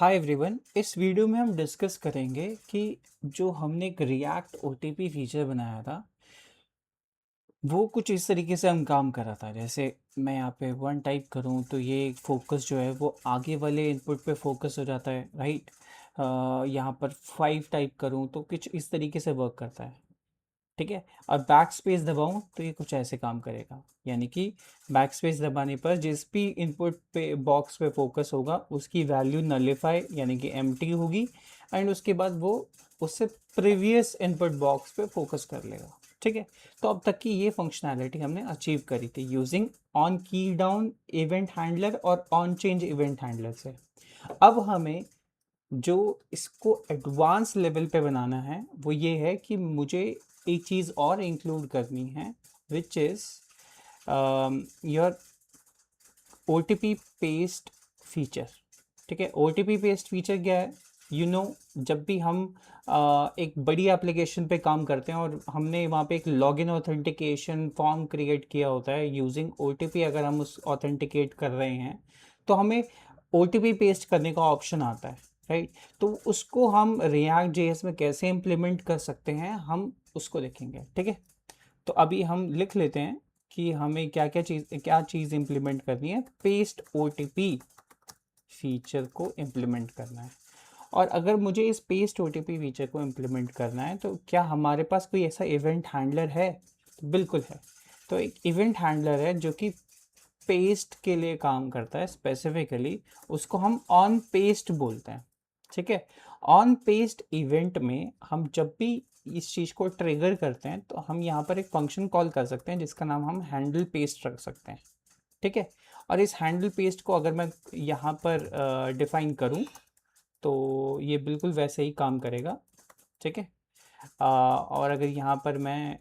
Hi everyone. इस video में हम डिस्कस करेंगे कि जो हमने एक रिएक्ट ओटीपी फीचर बनाया था वो कुछ इस तरीके से हम काम कर रहा था। जैसे मैं यहाँ पे 1 टाइप करूँ तो ये फोकस जो है वो आगे वाले इनपुट पे फोकस हो जाता है, राइट। यहाँ पर 5 टाइप करूँ तो कुछ इस तरीके से वर्क करता है, ठीक है। और बैक स्पेस दबाऊं तो ये कुछ ऐसे काम करेगा, यानी कि बैक स्पेस दबाने पर जिस भी इनपुट पे बॉक्स पे फोकस होगा उसकी वैल्यू नलिफाई यानी कि एम्प्टी होगी एंड उसके बाद वो उससे प्रीवियस इनपुट बॉक्स पे फोकस कर लेगा, ठीक है। तो अब तक की ये फंक्शनैलिटी हमने अचीव करी थी यूजिंग ऑन की डाउन इवेंट हैंडलर और ऑन चेंज इवेंट हैंडलर से। अब हमें जो इसको एडवांस लेवल पे बनाना है वो ये है कि मुझे एक चीज़ और इंक्लूड करनी है, which is your O T P paste feature, ठीक है। O T P paste feature क्या है? जब भी हम एक बड़ी एप्लीकेशन पे काम करते हैं और हमने वहाँ पे एक लॉगिन ऑथेंटिकेशन फॉर्म क्रिएट किया होता है यूजिंग ओ टी पी, अगर हम उस ऑथेंटिकेट कर रहे हैं तो हमें ओ टी पी पेस्ट करने का ऑप्शन आता है, राइट। तो उसको हम रिएक्ट जेएस में कैसे इम्प्लीमेंट कर सकते हैं हम उसको देखेंगे, ठीक है। तो अभी हम लिख लेते हैं कि हमें क्या चीज़ इम्प्लीमेंट करनी है। Paste O T P feature को इम्प्लीमेंट करना है। और अगर मुझे इस paste O T P feature को इम्प्लीमेंट करना है तो क्या हमारे पास कोई ऐसा इवेंट हैंडलर है? तो बिल्कुल है। तो एक इवेंट हैंडलर है जो कि पेस्ट के लिए काम करता है स्पेसिफिकली, उसको हम ऑन पेस्ट बोलते हैं, ठीक है। ऑन पेस्ट इवेंट में हम जब भी इस चीज़ को ट्रिगर करते हैं तो हम यहाँ पर एक फंक्शन कॉल कर सकते हैं जिसका नाम हम हैंडल पेस्ट रख सकते हैं, ठीक है। और इस हैंडल पेस्ट को अगर मैं यहाँ पर डिफाइन करूँ तो ये बिल्कुल वैसे ही काम करेगा, ठीक है। और अगर यहाँ पर मैं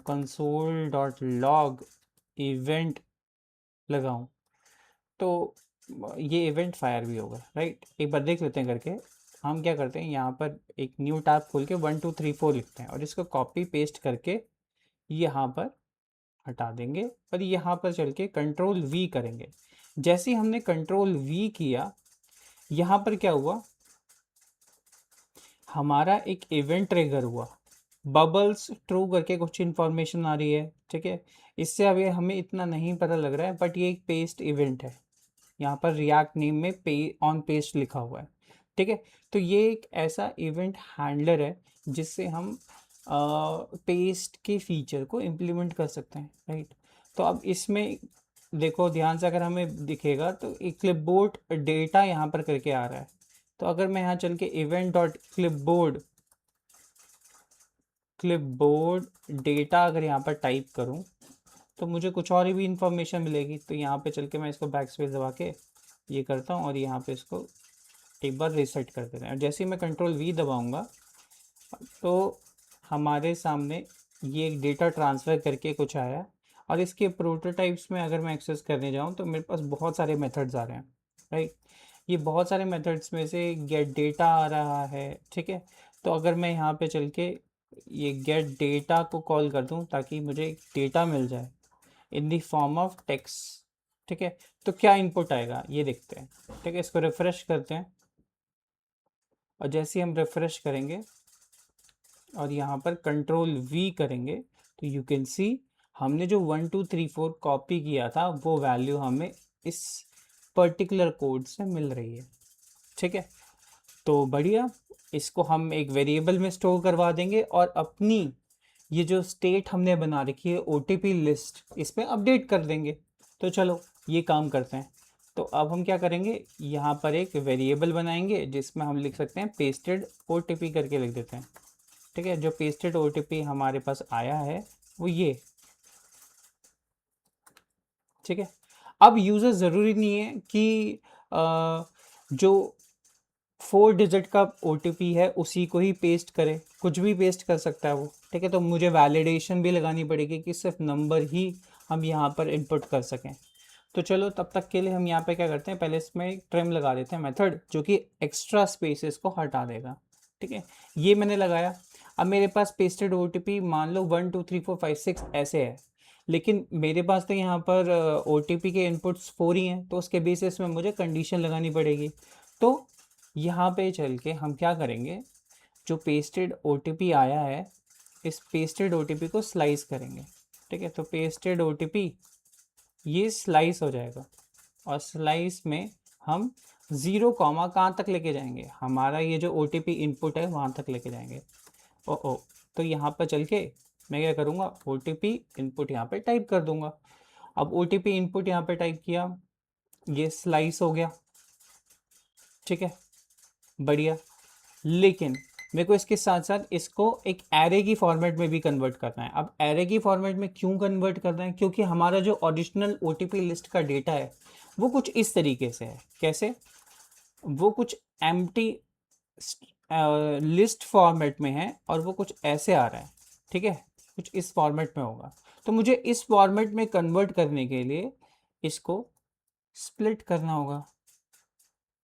कंसोल डॉट लॉग इवेंट लगाऊं तो ये इवेंट फायर भी होगा, राइट। एक बार देख लेते हैं करके। हम क्या करते हैं, यहाँ पर एक न्यू टैब खोल के 1 2 3 4 लिखते हैं और इसको कॉपी पेस्ट करके यहाँ पर हटा देंगे और यहाँ पर चल के कंट्रोल वी करेंगे। जैसे ही हमने कंट्रोल वी किया, यहाँ पर क्या हुआ, हमारा एक इवेंट ट्रिगर हुआ। बबल्स ट्रू करके कुछ इन्फॉर्मेशन आ रही है, ठीक है। इससे अभी हमें इतना नहीं पता लग रहा है बट ये एक पेस्ट इवेंट है। यहाँ पर रिएक्ट नेम में पे ऑन पेस्ट लिखा हुआ है, ठीक है। तो ये एक ऐसा इवेंट हैंडलर है जिससे हम पेस्ट के फीचर को इम्प्लीमेंट कर सकते हैं, राइट। तो अब इसमें देखो ध्यान से, अगर हमें दिखेगा तो एक क्लिपबोर्ड डेटा यहाँ पर करके आ रहा है। तो अगर मैं यहाँ चल के इवेंट डॉट क्लिपबोर्ड डेटा अगर यहाँ पर टाइप करूँ तो मुझे कुछ और भी इंफॉर्मेशन मिलेगी। तो यहाँ पे चल के मैं इसको बैक स्पेस दबा के ये करता हूँ और यहाँ पे इसको एक बार रीसेट कर देते हैं। और जैसे ही मैं कंट्रोल वी दबाऊँगा तो हमारे सामने ये एक डेटा ट्रांसफ़र करके कुछ आया। और इसके प्रोटोटाइप्स में अगर मैं एक्सेस करने जाऊँ तो मेरे पास बहुत सारे मेथड्स आ रहे हैं, राइट। ये बहुत सारे मेथड्स में से गेट डेटा आ रहा है, ठीक है। तो अगर मैं यहाँ पे चल के ये गेट डेटा को कॉल कर दूँ ताकि मुझे डेटा मिल जाए in the form of text, ठीक है। तो क्या इनपुट आएगा ये देखते हैं, ठीक है। इसको रिफ्रेश करते हैं और जैसे ही हम रिफ्रेश करेंगे और यहाँ पर कंट्रोल वी करेंगे तो यू कैन सी हमने जो 1 2 3 4 कॉपी किया था वो वैल्यू हमें इस पर्टिकुलर कोड से मिल रही है, ठीक है। तो बढ़िया, इसको हम एक वेरिएबल में स्टोर करवा देंगे और अपनी ये जो स्टेट हमने बना रखी है ओटीपी लिस्ट इसमें अपडेट कर देंगे। तो चलो ये काम करते हैं। तो अब हम क्या करेंगे, यहाँ पर एक वेरिएबल बनाएंगे जिसमें हम लिख सकते हैं पेस्टेड ओटीपी करके लिख देते हैं, ठीक है। जो पेस्टेड ओटीपी हमारे पास आया है वो ये, ठीक है। अब यूज़र ज़रूरी नहीं है कि जो 4 डिजिट का ओटीपी है उसी को ही पेस्ट करे, कुछ भी पेस्ट कर सकता है वो, ठीक है। तो मुझे वैलिडेशन भी लगानी पड़ेगी कि सिर्फ नंबर ही हम यहाँ पर इनपुट कर सकें। तो चलो तब तक के लिए हम यहाँ पे क्या करते हैं, पहले इसमें ट्रिम लगा देते हैं मेथड जो कि एक्स्ट्रा स्पेसेस को हटा देगा, ठीक है। ये मैंने लगाया। अब मेरे पास पेस्टेड ओटीपी मान लो 1 2 3 4 5 6 ऐसे है, लेकिन मेरे पास तो यहाँ पर ओटीपी के इनपुट्स 4 ही हैं, तो उसके बेसिस में मुझे कंडीशन लगानी पड़ेगी। तो यहाँ पे चल के हम क्या करेंगे, जो पेस्टेड ओटीपी आया है इस पेस्टेड ओटीपी को स्लाइस करेंगे। ठीक है, तो पेस्टेड ओटीपी ये स्लाइस हो जाएगा और स्लाइस में हम 0 कॉमा कहाँ तक लेके जाएंगे, हमारा ये जो ओटीपी इनपुट है वहाँ तक लेके जाएंगे। ओ तो यहाँ पर चल के मैं क्या करूँगा, ओटीपी इनपुट यहाँ पे टाइप कर दूंगा। अब ओटीपी इनपुट यहाँ पे टाइप किया, ये स्लाइस हो गया। ठीक है, बढ़िया। लेकिन मेरे को इसके साथ साथ इसको एक एरे की फॉर्मेट में भी कन्वर्ट करना है। अब एरे की फॉर्मेट में क्यों कन्वर्ट करना है, क्योंकि हमारा जो ओरिजिनल ओटीपी लिस्ट का डेटा है वो कुछ इस तरीके से है। कैसे, वो कुछ एम्प्टी लिस्ट फॉर्मेट में है और वो कुछ ऐसे आ रहा है। ठीक है, कुछ इस फॉर्मेट में होगा। तो मुझे इस फॉर्मेट में कन्वर्ट करने के लिए इसको स्प्लिट करना होगा।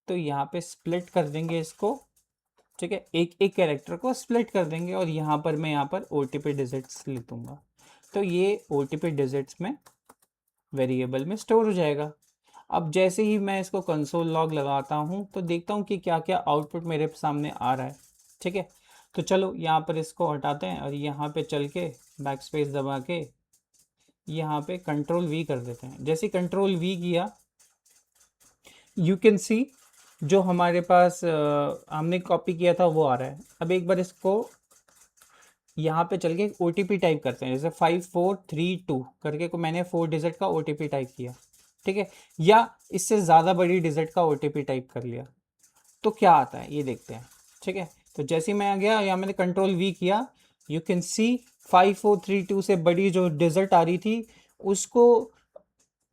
तो यहाँ पे स्प्लिट कर देंगे इसको। ठीक है, एक एक कैरेक्टर को स्प्लिट कर देंगे और यहाँ पर मैं यहाँ पर ओटीपी डिजिट्स लिख दूंगा। तो ये ओटीपी डिजिट्स में वेरिएबल में स्टोर हो जाएगा। अब जैसे ही मैं इसको कंसोल लॉग लगाता हूँ तो देखता हूँ कि क्या क्या आउटपुट मेरे सामने आ रहा है। ठीक है, तो चलो यहाँ पर इसको हटाते हैं और यहाँ पे चल के बैक स्पेस दबा के यहाँ पे कंट्रोल वी कर देते हैं। जैसे कंट्रोल वी किया, यू कैन सी जो हमारे पास हमने कॉपी किया था वो आ रहा है। अब एक बार इसको यहाँ पे चल के ओटीपी टाइप करते हैं, जैसे 5432 करके को मैंने 4 डिजिट का ओटीपी टाइप किया। ठीक है, या इससे ज़्यादा बड़ी डिजिट का ओटीपी टाइप कर लिया तो क्या आता है ये देखते हैं। ठीक है, तो जैसे ही मैं आ गया यहाँ मैंने कंट्रोल वी किया, यू कैन सी 5432 से बड़ी जो डिजिट आ रही थी उसको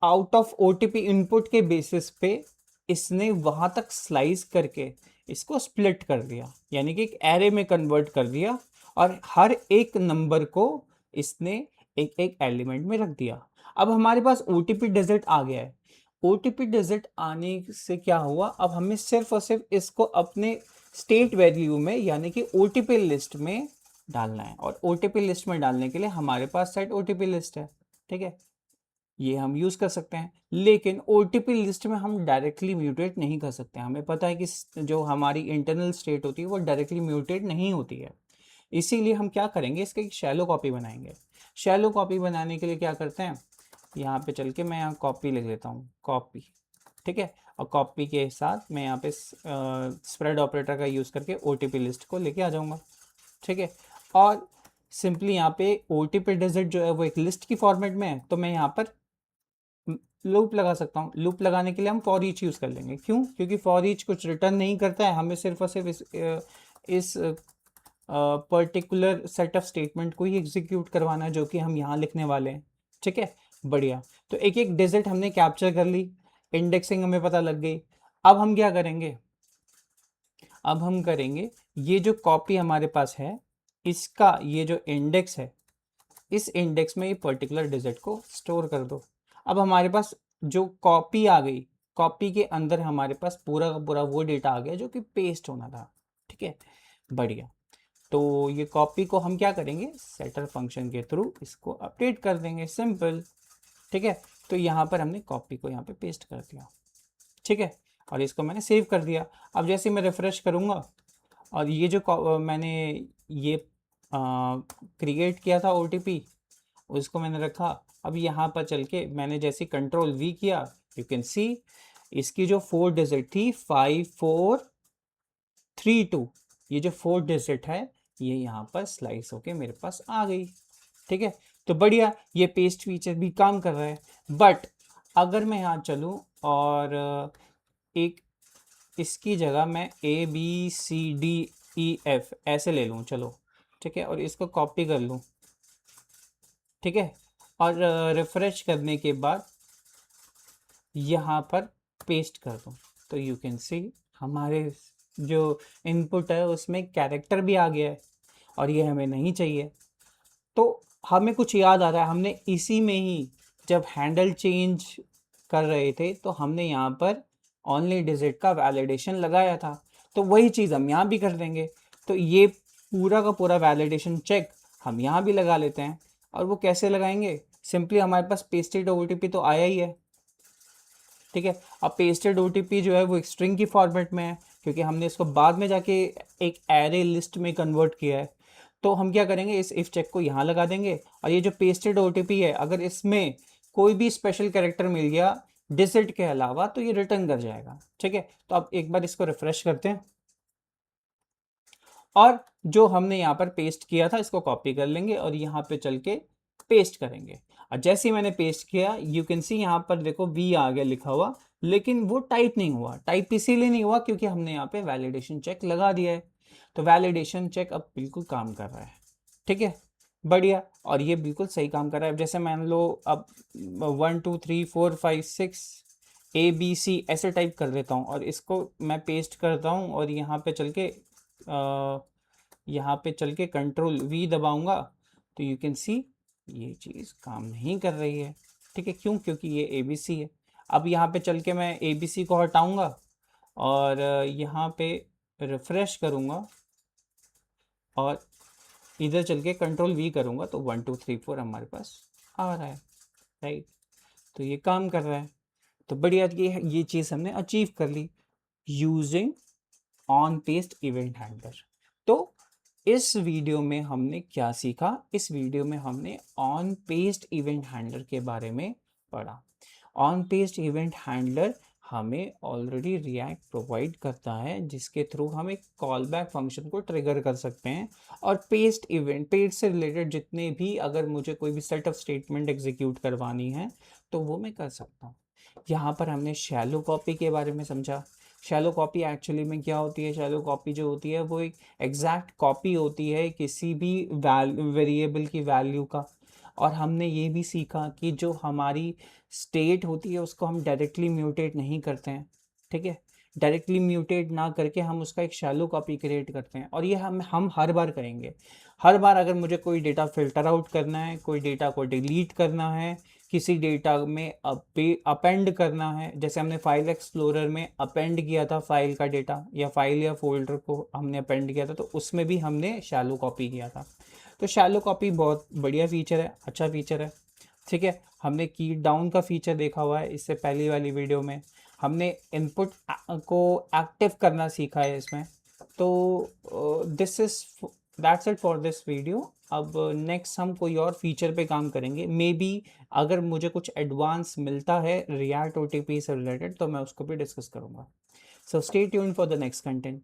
आउट ऑफ ओटीपी इनपुट के बेसिस पे इसने वहां तक स्लाइस करके इसको स्प्लिट कर दिया, यानी कि एक एरे में कन्वर्ट कर दिया और हर एक नंबर को इसने एक एक एलिमेंट में रख दिया। अब हमारे पास ओटीपी डिजिट आ गया है। ओटीपी डिजिट आने से क्या हुआ, अब हमें सिर्फ और सिर्फ इसको अपने स्टेट वैल्यू में यानी कि ओटीपी लिस्ट में डालना है और ओटीपी लिस्ट में डालने के लिए हमारे पास सेट ओटीपी लिस्ट है। ठीक है, ये हम यूज़ कर सकते हैं, लेकिन ओटीपी लिस्ट में हम डायरेक्टली म्यूटेट नहीं कर सकते। हमें पता है कि जो हमारी इंटरनल स्टेट होती है वो डायरेक्टली म्यूटेट नहीं होती है। इसीलिए हम क्या करेंगे, इसका एक शैलो कॉपी बनाएंगे। शैलो कॉपी बनाने के लिए क्या करते हैं, यहाँ पे चल के मैं यहाँ कॉपी लिख लेता हूँ, कॉपी। ठीक है, और कॉपी के साथ मैं यहाँ पे स्प्रेड ऑपरेटर का यूज़ करके ओटीपी लिस्ट को लेके आ जाऊँगा। ठीक है, और सिंपली यहाँ पे ओटीपी डिजिट जो है वो एक लिस्ट की फॉर्मेट में है, तो मैं यहाँ पर लूप लगा सकता हूँ। लूप लगाने के लिए हम फॉर ईच यूज़ कर लेंगे। क्यों, क्योंकि फॉर ईच कुछ रिटर्न नहीं करता है, हमें सिर्फ और सिर्फ इस पर्टिकुलर सेट ऑफ स्टेटमेंट को ही एग्जीक्यूट करवाना है जो कि हम यहाँ लिखने वाले हैं। ठीक है, बढ़िया। तो एक एक डिजिट हमने कैप्चर कर ली, इंडेक्सिंग हमें पता लग गई। अब हम क्या करेंगे, अब हम करेंगे ये जो कॉपी हमारे पास है इसका ये जो इंडेक्स है, इस इंडेक्स में ये पर्टिकुलर डिजिट को स्टोर कर दो। अब हमारे पास जो कॉपी आ गई, कॉपी के अंदर हमारे पास पूरा का पूरा वो डेटा आ गया जो कि पेस्ट होना था। ठीक है, बढ़िया। तो ये कॉपी को हम क्या करेंगे, सेटर फंक्शन के थ्रू इसको अपडेट कर देंगे, सिंपल। ठीक है, तो यहाँ पर हमने कॉपी को यहाँ पे पेस्ट कर दिया। ठीक है, और इसको मैंने सेव कर दिया। अब जैसे मैं रिफ्रेश करूँगा और ये जो मैंने ये क्रिएट किया था ओटीपी उसको मैंने रखा। अब यहाँ पर चल के मैंने जैसे कंट्रोल वी किया, यू कैन सी इसकी जो 4 डिजिट थी 5432, ये जो 4 डिजिट है ये यहाँ पर स्लाइस होके मेरे पास आ गई। ठीक है, तो बढ़िया, ये पेस्ट फीचर भी काम कर रहा है। बट अगर मैं यहाँ चलूँ और एक इसकी जगह मैं ABCDEF ऐसे ले लूँ, चलो। ठीक है, और इसको कॉपी कर लूँ। ठीक है, और रिफ्रेश करने के बाद यहाँ पर पेस्ट कर दूँ तो यू कैन सी हमारे जो इनपुट है उसमें कैरेक्टर भी आ गया है और ये हमें नहीं चाहिए। तो हमें कुछ याद आ रहा है, हमने इसी में ही जब हैंडल चेंज कर रहे थे तो हमने यहाँ पर ओनली डिजिट का वैलिडेशन लगाया था, तो वही चीज़ हम यहाँ भी कर देंगे। तो ये पूरा का पूरा वैलिडेशन चेक हम यहाँ भी लगा लेते हैं। और वो कैसे लगाएंगे, सिंपली हमारे पास पेस्टेड ओटीपी तो आया ही है। ठीक है, अब पेस्टेड ओटीपी जो है वो एक स्ट्रिंग की फॉर्मेट में है क्योंकि हमने इसको बाद में जाके एक एरे लिस्ट में कन्वर्ट किया है। तो हम क्या करेंगे, इस इफ चेक को यहाँ लगा देंगे, और ये जो पेस्टेड ओटीपी है, अगर इसमें कोई भी स्पेशल कैरेक्टर मिल गया डिजिट के अलावा, तो ये रिटर्न कर जाएगा। ठीक है, तो अब एक बार इसको रिफ्रेश करते हैं, और जो हमने यहाँ पर पेस्ट किया था इसको कॉपी कर लेंगे और यहाँ पे चल के पेस्ट करेंगे। और जैसे ही मैंने पेस्ट किया, यू कैन सी यहाँ पर देखो वी आ गया लिखा हुआ, लेकिन वो टाइप नहीं हुआ। टाइप इसीलिए नहीं हुआ क्योंकि हमने यहाँ पे वैलिडेशन चेक लगा दिया है। तो वैलिडेशन चेक अब बिल्कुल काम कर रहा है। ठीक है, बढ़िया। और ये बिल्कुल सही काम कर रहा है। अब जैसे मान लो अब 1 2 3 4 5 6 ABC ऐसे टाइप कर देता हूँ और इसको मैं पेस्ट करता हूँ, और यहाँ पे चल के कंट्रोल V दबाऊंगा, तो यू कैन सी ये चीज़ काम नहीं कर रही है। ठीक है, क्यों? क्योंकि ये ABC है। अब यहाँ पे चल के मैं ABC को हटाऊंगा और यहाँ पे रिफ्रेश करूँगा और इधर चल के कंट्रोल V करूँगा, तो 1 2 3 4 हमारे पास आ रहा है। राइट, तो ये काम कर रहा है। तो बढ़िया, ये चीज़ हमने अचीव कर ली using on paste event handler. तो इस वीडियो में हमने क्या सीखा? इस वीडियो में हमने ऑन पेस्ट इवेंट हैंडलर के बारे में पढ़ा। ऑन पेस्ट इवेंट हैंडलर हमें ऑलरेडी रिएक्ट प्रोवाइड करता है, जिसके थ्रू हम एक कॉल बैक फंक्शन को ट्रिगर कर सकते हैं, और पेस्ट से रिलेटेड जितने भी, अगर मुझे कोई भी सेट ऑफ स्टेटमेंट एग्जीक्यूट करवानी है तो वो मैं कर सकता हूँ। यहाँ पर हमने शैलो कॉपी के बारे में समझा। शैलो कॉपी एक्चुअली में क्या होती है? शैलो कॉपी जो होती है वो एक एग्जैक्ट कॉपी होती है किसी भी वेरिएबल की वैल्यू का। और हमने ये भी सीखा कि जो हमारी स्टेट होती है उसको हम डायरेक्टली म्यूटेट नहीं करते हैं। ठीक है, डायरेक्टली म्यूटेट ना करके हम उसका एक शैलो कॉपी क्रिएट करते हैं, और ये हम हर बार करेंगे। हर बार अगर मुझे कोई डेटा फिल्टर आउट करना है, कोई डेटा को डिलीट करना है, किसी डेटा में अपेंड करना है, जैसे हमने फाइल एक्सप्लोरर में अपेंड किया था फाइल का डेटा, या फाइल या फोल्डर को हमने अपेंड किया था, तो उसमें भी हमने शैलो कॉपी किया था। तो शैलो कॉपी बहुत बढ़िया फीचर है, अच्छा फीचर है। ठीक है, हमने की डाउन का फीचर देखा हुआ है इससे पहली वाली वीडियो में। हमने इनपुट को एक्टिव करना सीखा है इसमें। तो this is that's it for this video. अब नेक्स्ट हम कोई और फीचर पे काम करेंगे, मे बी अगर मुझे कुछ एडवांस मिलता है रिएक्ट ओटीपी से रिलेटेड तो मैं उसको भी डिस्कस करूंगा। So stay tuned for the next content.